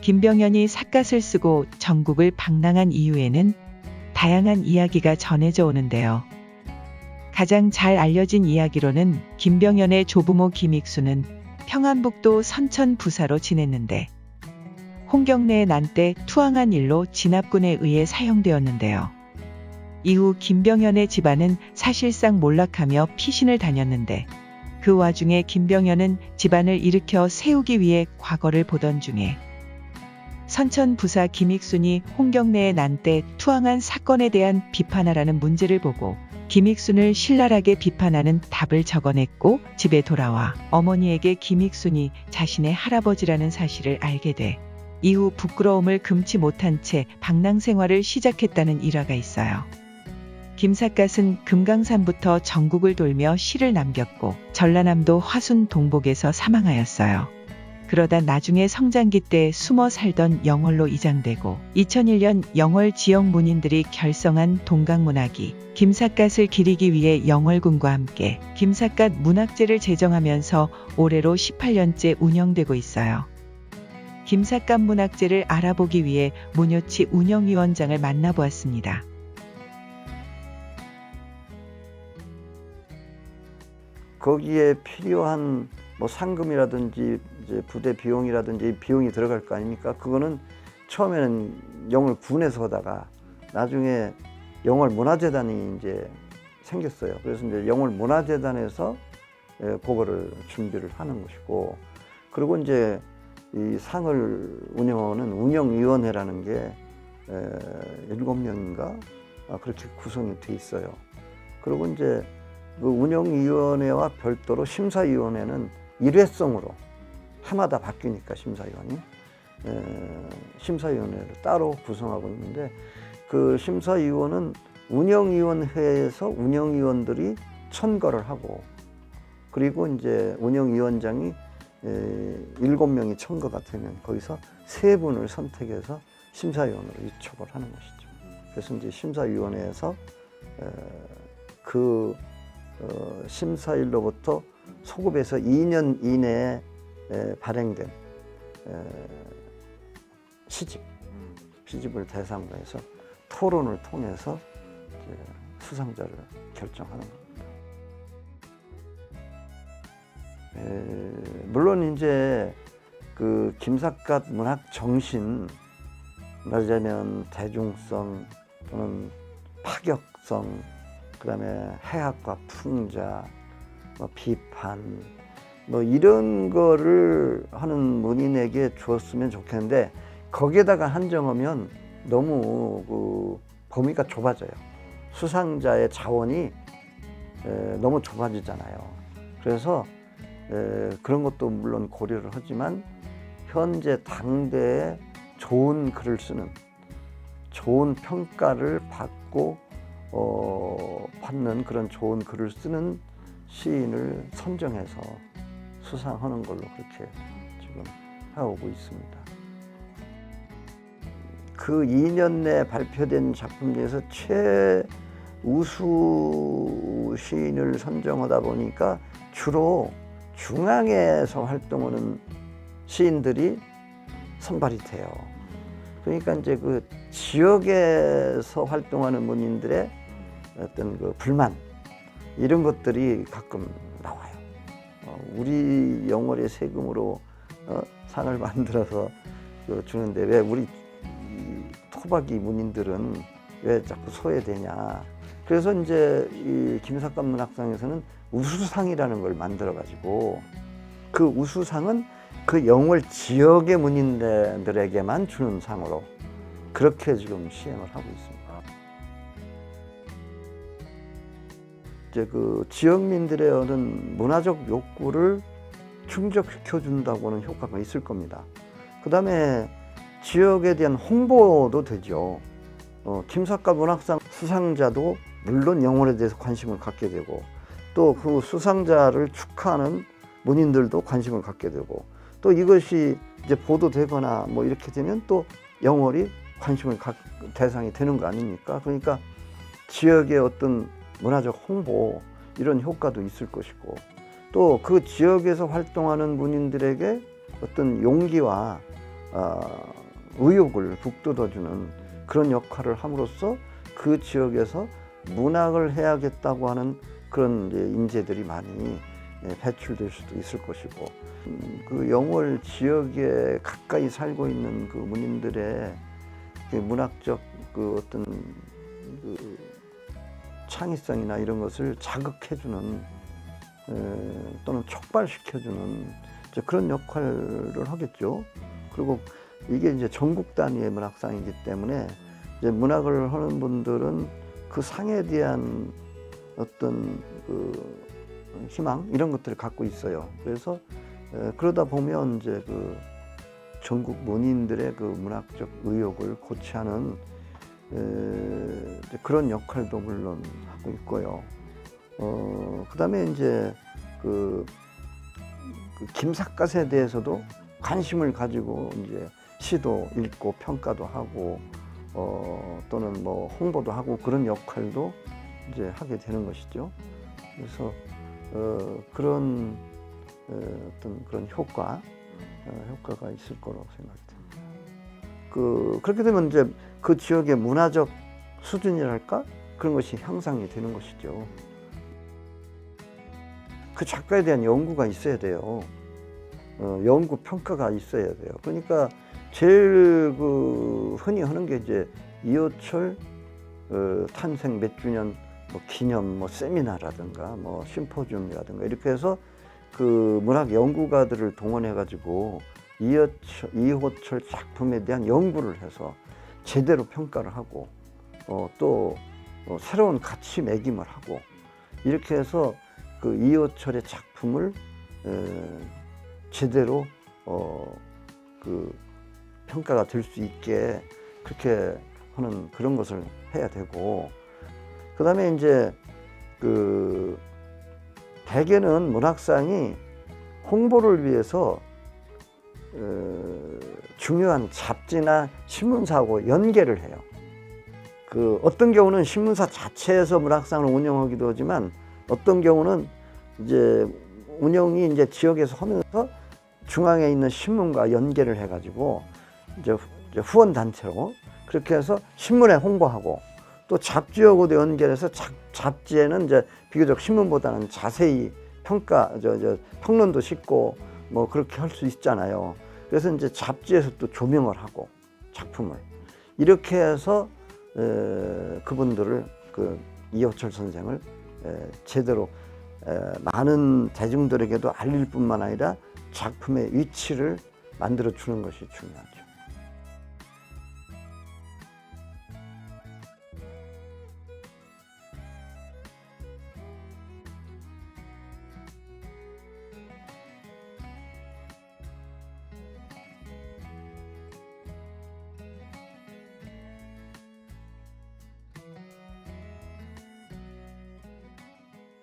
김병현이 삿갓을 쓰고 전국을 방랑한 이후에는 다양한 이야기가 전해져 오는데요. 가장 잘 알려진 이야기로는 김병현의 조부모 김익수는 평안북도 선천 부사로 지냈는데 홍경래의 난때 투항한 일로 진압군에 의해 사형되었는데요. 이후 김병현의 집안은 사실상 몰락하며 피신을 다녔는데 그 와중에 김병현은 집안을 일으켜 세우기 위해 과거를 보던 중에 선천부사 김익순이 홍경래의 난때 투항한 사건에 대한 비판하라는 문제를 보고 김익순을 신랄하게 비판하는 답을 적어냈고 집에 돌아와 어머니에게 김익순이 자신의 할아버지라는 사실을 알게 돼 이후 부끄러움을 금치 못한 채 방랑 생활을 시작했다는 일화가 있어요. 김삿갓은 금강산부터 전국을 돌며 시를 남겼고 전라남도 화순 동복에서 사망하였어요. 그러다 나중에 성장기 때 숨어 살던 영월로 이장되고 2001년 영월 지역 문인들이 결성한 동강문학이 김삿갓을 기리기 위해 영월군과 함께 김삿갓 문학제를 제정하면서 올해로 18년째 운영되고 있어요. 김삿갓 문학제를 알아보기 위해 문효치 운영위원장을 만나보았습니다. 거기에 필요한 뭐 상금이라든지 이제 부대 비용이라든지 비용이 들어갈 거 아닙니까? 그거는 처음에는 영월 군에서 하다가 나중에 영월 문화재단이 이제 생겼어요. 그래서 이제 영월 문화재단에서 그거를 준비를 하는 것이고, 그리고 이제 이 상을 운영하는 운영위원회라는 게 7명인가 그렇게 구성이 돼 있어요. 그리고 이제 그 운영위원회와 별도로 심사위원회는 일회성으로 해마다 바뀌니까 심사위원회를 따로 구성하고 있는데, 그 심사위원은 운영위원회에서 운영위원들이 선거를 하고, 그리고 이제 운영위원장이 7명이 선거가 되면 거기서 3분을 선택해서 심사위원으로 위촉을 하는 것이죠. 그래서 이제 심사위원회에서 그 심사일로부터 소급해서 2년 이내에 발행된 시집을 대상으로 해서 토론을 통해서 수상자를 결정하는 겁니다. 물론 이제 그 김삿갓 문학 정신, 말하자면 대중성 또는 파격성, 그다음에 해학과 풍자, 비판, 이런 거를 하는 문인에게 주었으면 좋겠는데, 거기에다가 한정하면 너무 그 범위가 좁아져요. 수상자의 자원이 너무 좁아지잖아요. 그래서 그런 것도 물론 고려를 하지만, 현재 당대에 좋은 글을 쓰는, 좋은 평가를 받고 받는 그런 좋은 글을 쓰는 시인을 선정해서 수상하는 걸로 그렇게 지금 해오고 있습니다. 그 2년 내에 발표된 작품 중에서 최우수 시인을 선정하다 보니까 주로 중앙에서 활동하는 시인들이 선발이 돼요. 그러니까 이제 그 지역에서 활동하는 문인들의 어떤 그 불만, 이런 것들이 가끔 나와요. 우리 영월의 세금으로 상을 만들어서 주는데 왜 우리 토박이 문인들은 왜 자꾸 소외되냐. 그래서 이제 이 김삿갓 문학상에서는 우수상이라는 걸 만들어 가지고, 그 우수상은 그 영월 지역의 문인들에게만 주는 상으로 그렇게 지금 시행을 하고 있습니다. 이제 그 지역민들의 어떤 문화적 욕구를 충족시켜 준다고는 효과가 있을 겁니다. 그 다음에 지역에 대한 홍보도 되죠. 김삿갓 문학상 수상자도 물론 영월에 대해서 관심을 갖게 되고, 또 그 수상자를 축하하는 문인들도 관심을 갖게 되고, 또 이것이 이제 보도되거나 뭐 이렇게 되면 또 영월이 관심을 대상이 되는 거 아닙니까? 그러니까 지역의 어떤 문화적 홍보, 이런 효과도 있을 것이고, 또 그 지역에서 활동하는 문인들에게 어떤 용기와 의욕을 북돋아주는 그런 역할을 함으로써 그 지역에서 문학을 해야겠다고 하는 그런 이제 인재들이 많이 배출될 수도 있을 것이고, 그 영월 지역에 가까이 살고 있는 그 문인들의 그 문학적 그 어떤 그 창의성이나 이런 것을 자극해주는 또는 촉발시켜주는 이제 그런 역할을 하겠죠. 그리고 이게 이제 전국 단위의 문학상이기 때문에 이제 문학을 하는 분들은 그 상에 대한 어떤 그 희망 이런 것들을 갖고 있어요. 그래서 그러다 보면 이제 그 전국 문인들의 그 문학적 의욕을 고취하는 그런 역할도 물론 하고 있고요. 그다음에 이제 그 김삿갓에 대해서도 관심을 가지고 이제 시도 읽고 평가도 하고 또는 뭐 홍보도 하고 그런 역할도 이제 하게 되는 것이죠. 그래서 그런 어떤 그런 효과가 있을 거라고 생각됩니다. 그렇게 되면 이제 그 지역의 문화적 수준이랄까 그런 것이 향상이 되는 것이죠. 그 작가에 대한 연구가 있어야 돼요. 연구 평가가 있어야 돼요. 그러니까 제일 그 흔히 하는 게 이제 이호철 탄생 몇 주년 뭐 기념 뭐 세미나라든가 뭐 심포지움이라든가 이렇게 해서 그 문학 연구가들을 동원해 가지고 이호철 작품에 대한 연구를 해서 제대로 평가를 하고 또 새로운 가치 매김을 하고 이렇게 해서 그 이호철의 작품을 제대로 그 평가가 될 수 있게 그렇게 하는 그런 것을 해야 되고, 그 다음에 이제 그 대개는 문학상이 홍보를 위해서 중요한 잡지나 신문사하고 연계를 해요. 그 어떤 경우는 신문사 자체에서 문학상을 운영하기도 하지만 어떤 경우는 이제 운영이 이제 지역에서 하면서 중앙에 있는 신문과 연계를 해가지고 이제 후원 단체로 그렇게 해서 신문에 홍보하고 또 잡지하고도 연결해서 잡지에는 이제 비교적 신문보다는 자세히 평론도 싣고 뭐 그렇게 할 수 있잖아요. 그래서 이제 잡지에서 또 조명을 하고 작품을 이렇게 해서 그분들을 그 이호철 선생을 제대로 많은 대중들에게도 알릴 뿐만 아니라 작품의 위치를 만들어 주는 것이 중요하죠.